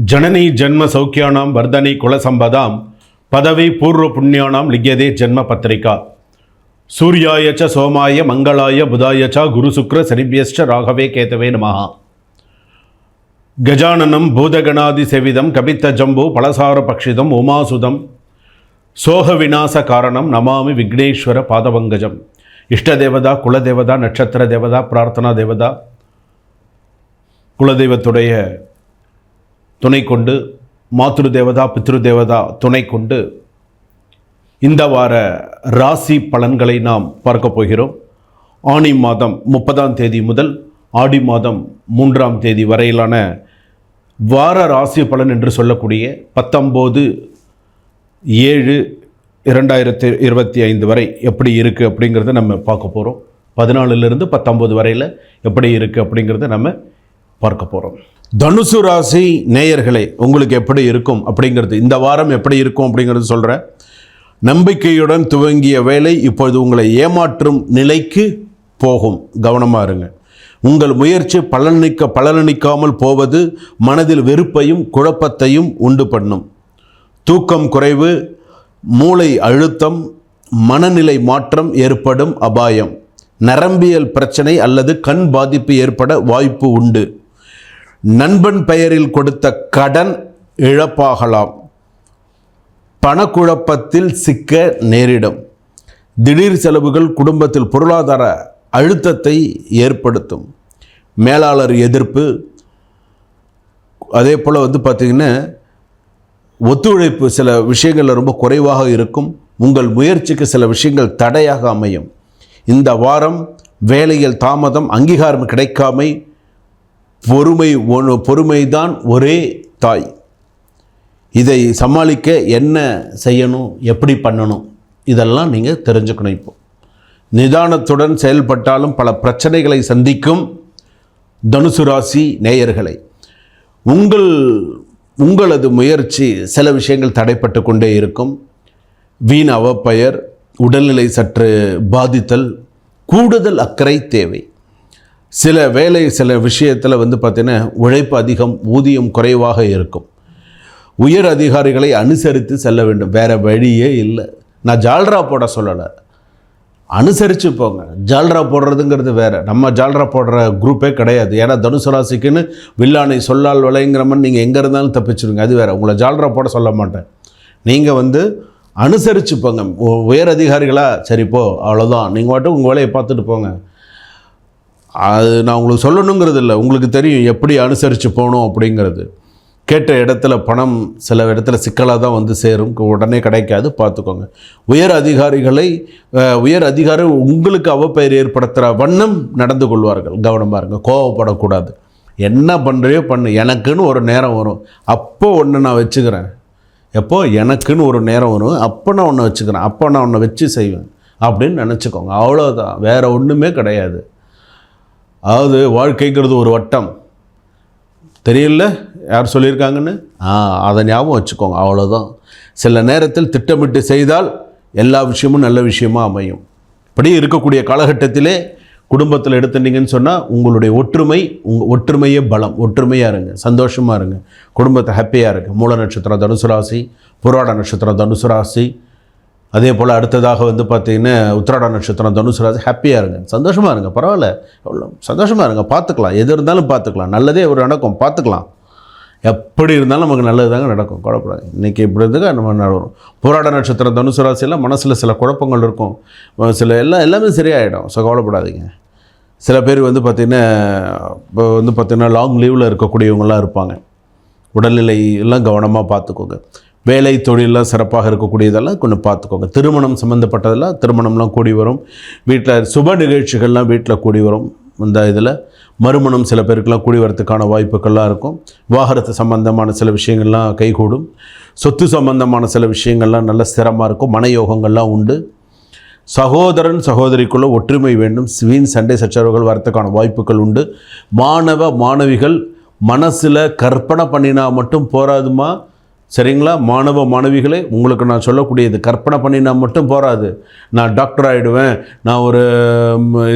जननी जन्म सौख्यानां वर्धनी कुलसंपदां पदवी पूर्व पुण्यानां लिख्यते जन्म पत्रिका सूर्याय च सोमाय मंगलाय बुधाय च गुरुशुक्र शनिभ्यश्च राघवे केतवे नमः। गजाननं भूतगणादिसेवितं कपित्थजम्बो फलसारभक्षितम् उमासुतं सोहविनाशकारणं नमामि विघ्नेश्वर पादपङ्कजम्। इष्टदेवता कुलदेवता नक्षत्र देवता प्रार्थना देवता குலதெய்வத்துடைய துணை கொண்டு மாத்ரு தேவதா பித்ரு தேவதா துணை கொண்டு இந்த வார ராசி பலன்களை நாம் பார்க்க போகிறோம். ஆனி மாதம் 30ஆம் தேதி முதல் ஆடி மாதம் 3ஆம் தேதி வரையிலான வார ராசி பலன் என்று சொல்லக்கூடிய 19/7/2025 வரை எப்படி இருக்குது அப்படிங்கிறத நம்ம பார்க்க போகிறோம். 14லிருந்து 19 வரையில் எப்படி இருக்குது அப்படிங்கிறத நம்ம பார்க்க போகிறோம். தனுசு ராசி நேயர்களே, உங்களுக்கு எப்படி இருக்கும் அப்படிங்கிறது, இந்த வாரம் எப்படி இருக்கும் அப்படிங்கிறது சொல்கிறேன். நம்பிக்கையுடன் துவங்கிய வேலை இப்பொழுது உங்களை ஏமாற்றும் நிலைக்கு போகும். கவனமாக இருங்க. உங்கள் முயற்சி பலனளிக்காமல் போவது மனதில் வெறுப்பையும் குழப்பத்தையும் உண்டு பண்ணும். தூக்கம் குறைவு, மூளை அழுத்தம், மனநிலை மாற்றம் ஏற்படும் அபாயம். நரம்பியல் பிரச்சனை அல்லது கண் பாதிப்பு ஏற்பட வாய்ப்பு உண்டு. நண்பன் பெயரில் கொடுத்த கடன் இழப்பாகலாம். பணக்குழப்பத்தில் சிக்க நேரிடும். திடீர் செலவுகள் குடும்பத்தில் பொருளாதார அழுத்தத்தை ஏற்படுத்தும். மேலாளர் எதிர்ப்பு, அதே போல் பார்த்திங்கன்னா ஒத்துழைப்பு சில விஷயங்களில் ரொம்ப குறைவாக இருக்கும். உங்கள் முயற்சிக்கு சில விஷயங்கள் தடையாக அமையும். இந்த வாரம் வேலையில் தாமதம், அங்கீகாரம் கிடைக்காமை, பொறுமைதான் ஒரே தாய். இதை சமாளிக்க என்ன செய்யணும், எப்படி பண்ணணும், இதெல்லாம் நீங்கள் தெரிஞ்சுக்கணும். இப்போ நிதானத்துடன் செயல்பட்டாலும் பல பிரச்சனைகளை சந்திக்கும் தனுசு ராசி நேயர்களை. உங்களது முயற்சி சில விஷயங்கள் தடைப்பட்டு கொண்டே இருக்கும். வீண் அவப்பெயர், உடல்நிலை சற்று பாதித்தல், கூடுதல் அக்கறை தேவை. சில விஷயத்தில் பார்த்தீங்கன்னா உழைப்பு அதிகம், ஊதியம் குறைவாக இருக்கும். உயர் அதிகாரிகளை அனுசரித்து செல்ல வேண்டும், வேறு வழியே இல்லை. நான் ஜால்ரா போட சொல்லலை, அனுசரித்து போங்க. ஜால்ரா போடுறதுங்கிறது வேறு, நம்ம ஜால்ரா போடுற குரூப்பே கிடையாது. ஏன்னா தனுசு ராசிக்குன்னு வில்லானை சொல்லால் விளைங்கிறமன் நீங்கள் எங்கே இருந்தாலும் தப்பிச்சுடுங்க, அது வேறு. உங்களை ஜால்ரா போட சொல்ல மாட்டேன். நீங்கள் அனுசரித்து போங்க. உயர் அதிகாரிகளா சரி போ, அவ்வளோதான், நீங்கள் மட்டும் உங்கள் வேலையை பார்த்துட்டு போங்க. அது நான் உங்களுக்கு சொல்லணுங்கிறது இல்லை, உங்களுக்கு தெரியும் எப்படி அனுசரித்து போகணும் அப்படிங்கிறது. கேட்ட இடத்துல பணம் சில இடத்துல சிக்கலாக தான் சேரும், உடனே கிடைக்காது, பார்த்துக்கோங்க. உயர் அதிகாரி உங்களுக்கு அவப்பெயர் ஏற்படுத்துகிற வண்ணம் நடந்து கொள்வார்கள். கவனமாக இருங்க, கோவப்படக்கூடாது. என்ன பண்ணுறியோ பண்ணு, எனக்குன்னு ஒரு நேரம் வரும், அப்போ ஒன்று நான் வச்சுக்கிறேன். எப்போ எனக்குன்னு ஒரு நேரம் வரும், அப்போ நான் ஒன்று வச்சுக்கிறேன், அப்போ நான் ஒன்று வச்சு செய்வேன் அப்படின்னு நினச்சிக்கோங்க. அவ்வளோதான், வேறு ஒன்றுமே கிடையாது. அதாவது வாழ்க்கைங்கிறது ஒரு வட்டம், தெரியல யார் சொல்லியிருக்காங்கன்னு, அதை ஞாபகம் வச்சுக்கோங்க. அவ்வளோதான். சில நேரத்தில் திட்டமிட்டு செய்தால் எல்லா விஷயமும் நல்ல விஷயமாக அமையும். இப்படி இருக்கக்கூடிய காலகட்டத்திலே குடும்பத்தில் எடுத்துட்டீங்கன்னு சொன்னால் உங்களுடைய ஒற்றுமையே பலம். ஒற்றுமையாக இருங்க, சந்தோஷமாக இருங்க, குடும்பத்தை ஹாப்பியாக இருங்க. மூல நட்சத்திரம் தனுசு ராசி, புராட நட்சத்திரம் தனுசு ராசி, அதே போல் அடுத்ததாக பார்த்திங்கன்னா உத்திராட நட்சத்திரம் தனுசு ராசி. ஹாப்பியாக இருங்க, சந்தோஷமாக இருங்க, பரவாயில்ல, எவ்வளோ சந்தோஷமாக இருங்க, பார்த்துக்கலாம், எது இருந்தாலும் பார்த்துக்கலாம், நல்லதே ஒரு நடக்கும், பார்த்துக்கலாம். எப்படி இருந்தாலும் நமக்கு நல்லது தாங்க நடக்கும், குழப்படாது. இன்றைக்கி இப்படி இருந்துக்க நம்ம வரும். போராட நட்சத்திரம் தனுசு ராசியில் மனசில் சில குழப்பங்கள் இருக்கும், எல்லாமே சரியாயிடும். ஸோ கவலைப்படாதீங்க. சில பேர் பார்த்திங்கன்னா இப்போ பார்த்திங்கன்னா லாங் லீவில் இருக்கக்கூடியவங்களாம் இருப்பாங்க. உடல்நிலை எல்லாம் கவனமாக பார்த்துக்கோங்க. வேலை தொழிலெலாம் சிறப்பாக இருக்கக்கூடியதெல்லாம் கொஞ்சம் பார்த்துக்கோங்க. திருமணம் சம்மந்தப்பட்டதெல்லாம் திருமணம்லாம் கூடி வரும். வீட்டில் சுப நிகழ்ச்சிகள்லாம் வீட்டில் கூடி வரும். இந்த இதில் மறுமணம் சில பேருக்கெல்லாம் கூடி வரத்துக்கான வாய்ப்புகள்லாம் இருக்கும். விவாகரத்து சம்பந்தமான சில விஷயங்கள்லாம் கைகூடும். சொத்து சம்பந்தமான சில விஷயங்கள்லாம் நல்ல ஸ்திரமாக இருக்கும். மனயோகங்கள்லாம் உண்டு. சகோதரன் சகோதரிக்குள்ள ஒற்றுமை வேண்டும். வீண் சண்டை சச்சரவுகள் வரத்துக்கான வாய்ப்புகள் உண்டு. மாணவிகள் மனசில் கற்பனை பண்ணினா மட்டும் போராதுமா, சரிங்களா? மாணவ மாணவிகளே, உங்களுக்கு நான் சொல்லக்கூடியது கற்பனை பண்ணினா மட்டும் போகாது. நான் டாக்டர் ஆகிடுவேன், நான் ஒரு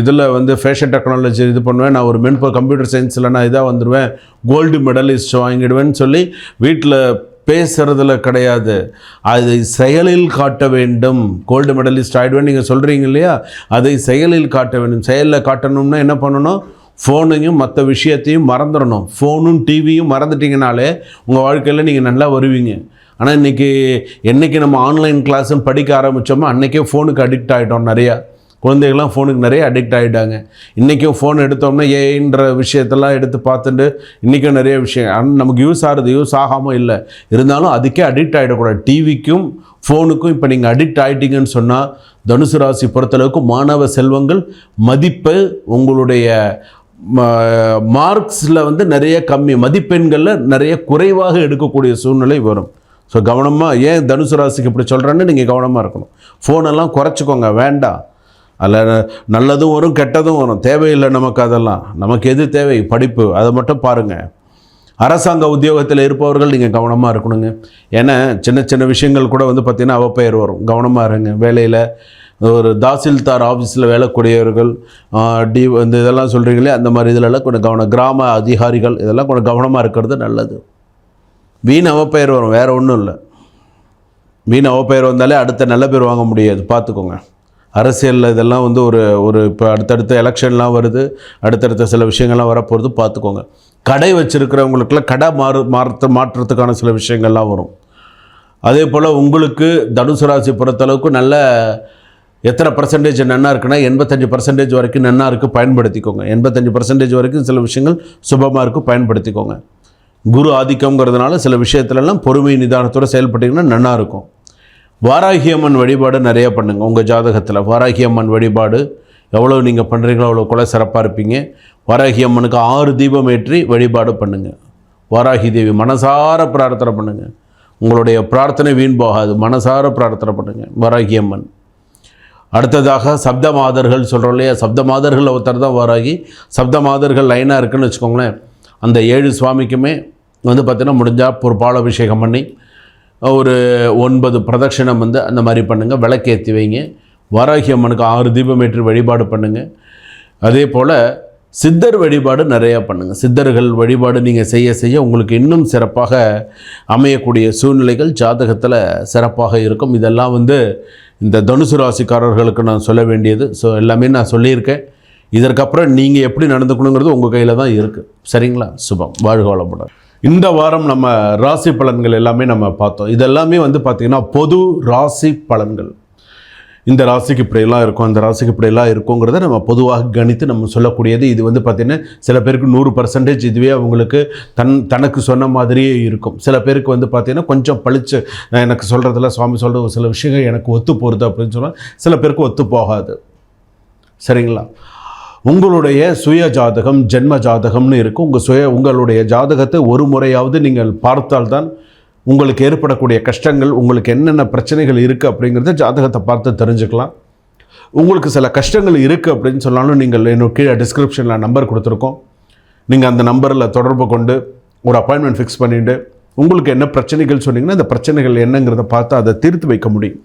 இதில் வந்து ஃபேஷன் டெக்னாலஜி இது பண்ணுவேன், நான் ஒரு கம்ப்யூட்டர் சயின்ஸில் நான் இதாக வந்துடுவேன், கோல்டு மெடலிஸ்ட் வாங்கிடுவேன்னு சொல்லி வீட்டில் பேசுகிறதுல கிடையாது. அதை செயலில் காட்ட வேண்டும். கோல்டு மெடலிஸ்ட் ஆகிடுவேன் நீங்கள் சொல்கிறீங்க இல்லையா, அதை செயலில் காட்ட வேண்டும். செயலில் காட்டணும்னா என்ன பண்ணணும்? ஃபோனையும் மற்ற விஷயத்தையும் மறந்துடணும். ஃபோனும் டிவியும் மறந்துட்டிங்கனாலே உங்கள் வாழ்க்கையில் நீங்கள் நல்லா வருவீங்க. ஆனால் என்றைக்கு நம்ம ஆன்லைன் கிளாஸும் படிக்க ஆரம்பித்தோமோ அன்றைக்கே ஃபோனுக்கு அடிக்ட் ஆகிட்டோம். நிறையா குழந்தைகள்லாம் ஃபோனுக்கு நிறைய அடிக்ட் ஆகிட்டாங்க. இன்றைக்கும் ஃபோன் எடுத்தோம்னா ஏன்ற விஷயத்தெல்லாம் எடுத்து பார்த்துட்டு இன்றைக்கும் நிறைய விஷயம் நமக்கு யூஸ் ஆகுது, யூஸ் ஆகாமல் இல்லை. இருந்தாலும் அதுக்கே அடிக்ட் ஆகிடக்கூடாது. டிவிக்கும் ஃபோனுக்கும் இப்போ நீங்கள் அடிக்ட் ஆகிட்டீங்கன்னு சொன்னால் தனுசு ராசி பொறுத்தளவுக்கு மாணவ செல்வங்கள் மதிப்பு உங்களுடைய மார்க்ஸில் வந்து நிறைய கம்மி, மதிப்பெண்களில் நிறைய குறைவாக எடுக்கக்கூடிய சூழ்நிலை வரும். ஸோ கவனமாக, ஏன் தனுசு ராசிக்கு இப்படி சொல்கிறேன்னு நீங்கள் கவனமாக இருக்கணும். ஃபோனெல்லாம் குறைச்சிக்கோங்க, வேண்டாம். அதில் நல்லதும் வரும் கெட்டதும் வரும், தேவையில்லை நமக்கு. அதெல்லாம் நமக்கு எது தேவை? படிப்பு, அதை மட்டும் பாருங்கள். அரசாங்க உத்தியோகத்தில் இருப்பவர்கள் நீங்கள் கவனமாக இருக்கணுங்க. ஏன்னா சின்ன சின்ன விஷயங்கள் கூட வந்து பார்த்திங்கன்னா அவப்பெயர் வரும். கவனமாக இருங்க. வேலையில் ஒரு தாசில்தார் ஆஃபீஸில் வேலைக்கூடியவர்கள் வந்து இதெல்லாம் சொல்கிறீங்களே, அந்த மாதிரி இதிலெல்லாம் கொஞ்சம் கவனம். கிராம அதிகாரிகள் இதெல்லாம் கொஞ்சம் கவனமாக இருக்கிறது நல்லது. வீண் அவப்பெயர் வரும், வேறு ஒன்றும் இல்லை. வீண் அவப்பெயர் வந்தாலே அடுத்த நல்ல பேர் வாங்க முடியாது, பார்த்துக்கோங்க. அரசியலில் இதெல்லாம் வந்து ஒரு இப்போ அடுத்தடுத்த எலெக்ஷன்லாம் வருது, அடுத்தடுத்த சில விஷயங்கள்லாம் வரப்போகிறது, பார்த்துக்கோங்க. கடை வச்சுருக்கிறவங்களுக்குலாம் கடை மாற்றுறதுக்கான சில விஷயங்கள்லாம் வரும். அதே போல் உங்களுக்கு தனுசு ராசி பொறுத்தளவுக்கு நல்ல எத்தனை பர்சன்டேஜ் நன்னா இருக்குன்னா 85% வரைக்கும் நன்னா இருக்குது, பயன்படுத்திக்கோங்க. 85% வரைக்கும் சில விஷயங்கள் சுபமாக இருக்குது, பயன்படுத்திக்கோங்க. குரு ஆதிக்கங்கிறதுனால சில விஷயத்துலலாம் பொறுமை நிதானத்தோடு செயல்பட்டிங்கன்னா நன்னா இருக்கும். வாராகி அம்மன் வழிபாடு நிறைய பண்ணுங்கள். உங்கள் ஜாதகத்தில் வாராகி அம்மன் வழிபாடு எவ்வளோ நீங்கள் பண்ணுறீங்களோ அவ்வளோ கூட சிறப்பாக இருப்பீங்க. வாராகி அம்மனுக்கு 6 தீபம் ஏற்றி வழிபாடு பண்ணுங்கள். வாராகி தேவி மனசார பிரார்த்தனை பண்ணுங்கள். உங்களுடைய பிரார்த்தனை வீண் போகாது, மனசார பிரார்த்தனை பண்ணுங்கள் வாராகி அம்மன். அடுத்ததாக சப்த மாதர்கள் சொல்கிறோம் இல்லையா, சப்த மாதர்கள் ஒருத்தர் தான் வாராகி. சப்த மாதர்கள் லைனாக இருக்குதுன்னு வச்சுக்கோங்களேன். அந்த 7 சுவாமிக்குமே வந்து பார்த்திங்கன்னா முடிஞ்சால் ஒரு பாலாபிஷேகம் பண்ணி ஒரு 9 பிரதட்சிணம் வந்து அந்த மாதிரி பண்ணுங்கள். விளக்கேற்றி வைங்க. வாராகி அம்மனுக்கு 6 தீபம் ஏற்றி வழிபாடு பண்ணுங்கள். அதே போல் சித்தர் வழிபாடு நிறையா பண்ணுங்கள். சித்தர்கள் வழிபாடு நீங்கள் செய்ய செய்ய உங்களுக்கு இன்னும் சிறப்பாக அமையக்கூடிய சூழ்நிலைகள் ஜாதகத்தில் சிறப்பாக இருக்கும். இதெல்லாம் வந்து இந்த தனுசு ராசிக்காரர்களுக்கு நான் சொல்ல வேண்டியது. ஸோ எல்லாமே நான் சொல்லியிருக்கேன். இதற்கப்புறம் நீங்கள் எப்படி நடந்துக்கணுங்கிறது உங்கள் கையில் தான் இருக்குது. சரிங்களா? சுபம். வாழ்க வளமுடன். இந்த வாரம் நம்ம ராசி பலன்கள் எல்லாமே நம்ம பார்த்தோம். இதெல்லாமே வந்து பார்த்திங்கன்னா பொது ராசி பலன்கள். இந்த ராசிக்கு இப்படியெல்லாம் இருக்கும், அந்த ராசிக்கு இப்படியெல்லாம் இருக்குங்கிறத நம்ம பொதுவாக கணித்து நம்ம சொல்லக்கூடியது. இது வந்து பார்த்திங்கன்னா சில பேருக்கு 100% இதுவே அவங்களுக்கு தனக்கு சொன்ன மாதிரியே இருக்கும். சில பேருக்கு வந்து பார்த்திங்கன்னா கொஞ்சம் பளிச்சு எனக்கு சொல்கிறதில்ல, சுவாமி சொல்கிற சில விஷயங்கள் எனக்கு ஒத்து போகிறது அப்படின்னு சொன்னால் சில பேருக்கு ஒத்து போகாது. சரிங்களா? உங்களுடைய சுய ஜாதகம் ஜென்ம ஜாதகம்னு இருக்கும். உங்களுடைய ஜாதகத்தை ஒரு முறையாவது நீங்கள் பார்த்தால்தான் உங்களுக்கு ஏற்படக்கூடிய கஷ்டங்கள், உங்களுக்கு என்னென்ன பிரச்சனைகள் இருக்குது அப்படிங்கிறத ஜாதகத்தை பார்த்து தெரிஞ்சுக்கலாம். உங்களுக்கு சில கஷ்டங்கள் இருக்குது அப்படின்னு சொன்னாலும் நீங்கள் என்னோட கீழே டிஸ்கிரிப்ஷனில் நம்பர் கொடுத்துருக்கோம். நீங்கள் அந்த நம்பரில் தொடர்பு கொண்டு ஒரு அப்பாயின்மெண்ட் ஃபிக்ஸ் பண்ணிவிட்டு உங்களுக்கு என்ன பிரச்சனைகள் சொன்னீங்கன்னா அந்த பிரச்சனைகள் என்னங்கிறத பார்த்து அதை தீர்த்து வைக்க முடியும்.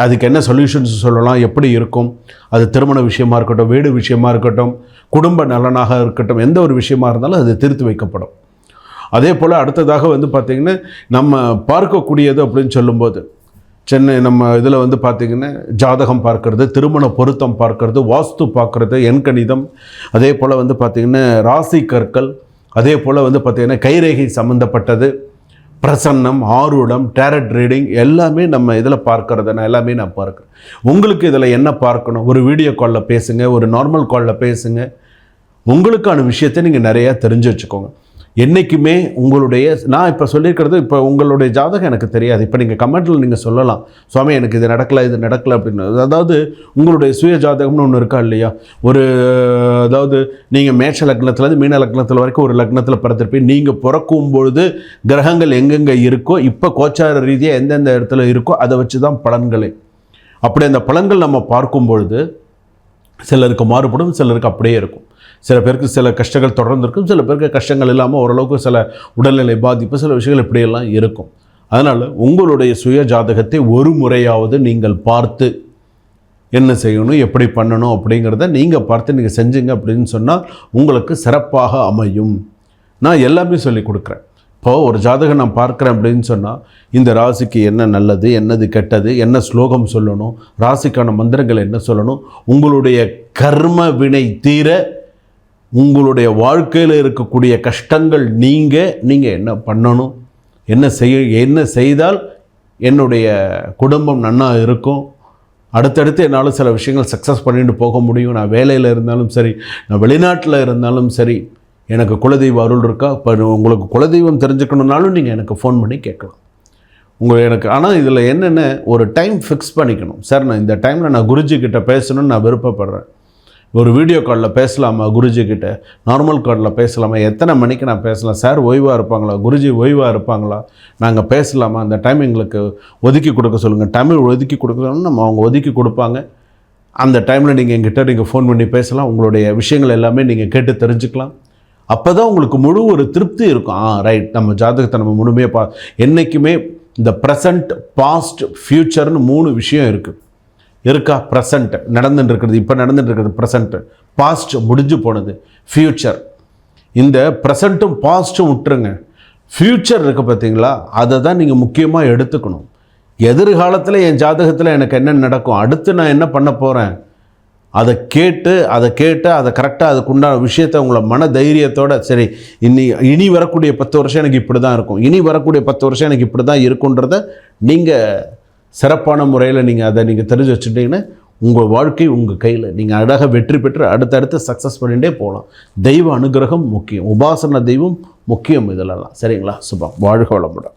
அதுக்கு என்ன சொல்யூஷன்ஸ் சொல்லலாம், எப்படி இருக்கும், அது திருமண விஷயமா இருக்கட்டும், வீடு விஷயமா இருக்கட்டும், குடும்ப நலனாக இருக்கட்டும், எந்த ஒரு விஷயமா இருந்தாலும் அது தீர்த்து வைக்கப்படும். அதே போல் அடுத்ததாக வந்து பார்த்திங்கன்னா நம்ம பார்க்கக்கூடியது அப்படின்னு சொல்லும்போது நம்ம இதில் வந்து பார்த்திங்கன்னா ஜாதகம் பார்க்கறது, திருமண பொருத்தம் பார்க்கறது, வாஸ்து பார்க்கறது, எண்கணிதம், அதே போல் வந்து பார்த்திங்கன்னா ராசி கற்கள், அதே போல் வந்து பார்த்திங்கன்னா கைரேகை சம்மந்தப்பட்டது, பிரசன்னம், ஆரூடம், டேரட் ரீடிங் எல்லாமே நம்ம இதில் பார்க்கறத எல்லாமே நான் பார்க்குறேன். உங்களுக்கு இதில் என்ன பார்க்கணும், ஒரு வீடியோ காலில் பேசுங்க, ஒரு நார்மல் காலில் பேசுங்க. உங்களுக்கான விஷயத்தை நீங்கள் நிறையா தெரிஞ்சு வச்சுக்கோங்க. என்றைக்குமே உங்களுடைய நான் இப்போ சொல்லியிருக்கிறது, இப்போ உங்களுடைய ஜாதகம் எனக்கு தெரியாது. இப்போ நீங்கள் கமெண்ட்டில் நீங்கள் சொல்லலாம், சுவாமி எனக்கு இது நடக்கலை அப்படின்னு. அதாவது உங்களுடைய சுய ஜாதகம்னு ஒன்று இருக்கா இல்லையா? அதாவது நீங்கள் மேஷ லக்னத்துலேருந்து மீன லக்னத்தில் வரைக்கும் ஒரு லக்னத்தில் பிறந்திருப்பீங்க. நீங்கள் பிறக்கும் பொழுது கிரகங்கள் எங்கெங்கே இருக்கோ, இப்போ கோச்சார ரீதியாக எந்தெந்த இடத்துல இருக்கோ அதை வச்சு தான் பலன்களே. அப்படி அந்த பலன்கள் நம்ம பார்க்கும் பொழுது சிலருக்கு மாறுபடும், சிலருக்கு அப்படியே இருக்கும். சில பேருக்கு சில கஷ்டங்கள் தொடர்ந்து இருக்கும், சில பேருக்கு கஷ்டங்கள் இல்லாமல் ஓரளவுக்கு சில உடல்நிலை பாதிப்பு, சில விஷயங்கள் இப்படியெல்லாம் இருக்கும். அதனால் உங்களுடைய சுய ஜாதகத்தை ஒரு முறையாவது நீங்கள் பார்த்து என்ன செய்யணும், எப்படி பண்ணணும் அப்படிங்கிறத நீங்கள் பார்த்து நீங்கள் செஞ்சீங்க அப்படின்னு சொன்னால் உங்களுக்கு சிறப்பாக அமையும். நான் எல்லாமே சொல்லி கொடுக்குறேன். இப்போது ஒரு ஜாதகம் நான் பார்க்குறேன் அப்படின்னு சொன்னால் இந்த ராசிக்கு என்ன நல்லது, என்னது கெட்டது, என்ன ஸ்லோகம் சொல்லணும், ராசிக்கான மந்திரங்கள் என்ன சொல்லணும், உங்களுடைய கர்ம வினை தீர உங்களுடைய வாழ்க்கையில் இருக்கக்கூடிய கஷ்டங்கள் நீங்கள் என்ன பண்ணணும், என்ன செய்தால் என்னுடைய குடும்பம் நன்னா இருக்கும், அடுத்தடுத்து என்னால் சில விஷயங்கள் சக்ஸஸ் பண்ணிட்டு போக முடியும், நான் வேலையில் இருந்தாலும் சரி, நான் வெளிநாட்டில் இருந்தாலும் சரி, எனக்கு குலதெய்வ அருள் இருக்கா. இப்போ உங்களுக்கு குலதெய்வம் தெரிஞ்சுக்கணுன்னாலும் நீங்கள் எனக்கு ஃபோன் பண்ணி கேட்கலாம். எனக்கு ஆனால் இதில் என்னென்ன ஒரு டைம் ஃபிக்ஸ் பண்ணிக்கணும். சார் நான் இந்த டைமில் நான் குருஜிக்கிட்ட பேசணும்னு நான் விருப்பப்படுறேன், ஒரு வீடியோ காலில் பேசலாமா, குருஜிக்கிட்ட நார்மல் காலில் பேசலாமா, எத்தனை மணிக்கு நான் பேசலாம், சார் ஓய்வாக இருப்பாங்களா, குருஜி ஓய்வாக இருப்பாங்களா, நாங்கள் பேசலாமா, அந்த டைம் எங்களுக்கு ஒதுக்கி கொடுக்க சொல்லுங்கள், தமிழ் ஒதுக்கி கொடுக்கணும்னு நம்ம அவங்க ஒதுக்கி கொடுப்பாங்க. அந்த டைமில் நீங்கள் ஃபோன் பண்ணி பேசலாம், உங்களுடைய விஷயங்கள் எல்லாமே நீங்கள் கேட்டு தெரிஞ்சுக்கலாம். அப்போ தான் உங்களுக்கு முழு ஒரு திருப்தி இருக்கும். ரைட், நம்ம ஜாதகத்தை நம்ம முழுமையாக என்றைக்குமே இந்த ப்ரெசண்ட், பாஸ்ட், ஃப்யூச்சர்னு 3 விஷயம் இருக்கா. ப்ரெசண்ட் நடந்துட்டு இருக்கிறது, இப்போ நடந்துட்டு இருக்கிறது ப்ரெசண்ட்டு, பாஸ்ட் முடிஞ்சு போனது ஃப்யூச்சர். இந்த ப்ரெசண்ட்டும் பாஸ்ட்டும் விட்டுருங்க, ஃப்யூச்சர் இருக்குது பார்த்தீங்களா, அதை தான் நீங்கள் முக்கியமாக எடுத்துக்கணும். எதிர்காலத்தில் என் ஜாதகத்தில் எனக்கு என்ன நடக்கும், அடுத்து நான் என்ன பண்ண போகிறேன், அதை கேட்டு அதை கரெக்டாக அதுக்குண்டான விஷயத்தை உங்களை மன தைரியத்தோடு, சரி இனி வரக்கூடிய 10 வருஷம் எனக்கு இப்படி தான் இருக்கும், இனி வரக்கூடிய 10 வருஷம் எனக்கு இப்படி தான் இருக்குன்றத நீங்கள் சிறப்பான முறையில் அதை நீங்கள் தெரிஞ்சு வச்சுட்டிங்கன்னா உங்கள் வாழ்க்கை உங்கள் கையில், நீங்கள் அழகாக வெற்றி பெற்று அடுத்தடுத்து சக்ஸஸ் பண்ணிகிட்டே போகலாம். தெய்வ அனுகிரகம் முக்கியம், உபாசன தெய்வம் முக்கியம், இதிலெல்லாம். சரிங்களா? சுபம். வாழ்க வளமுடன்.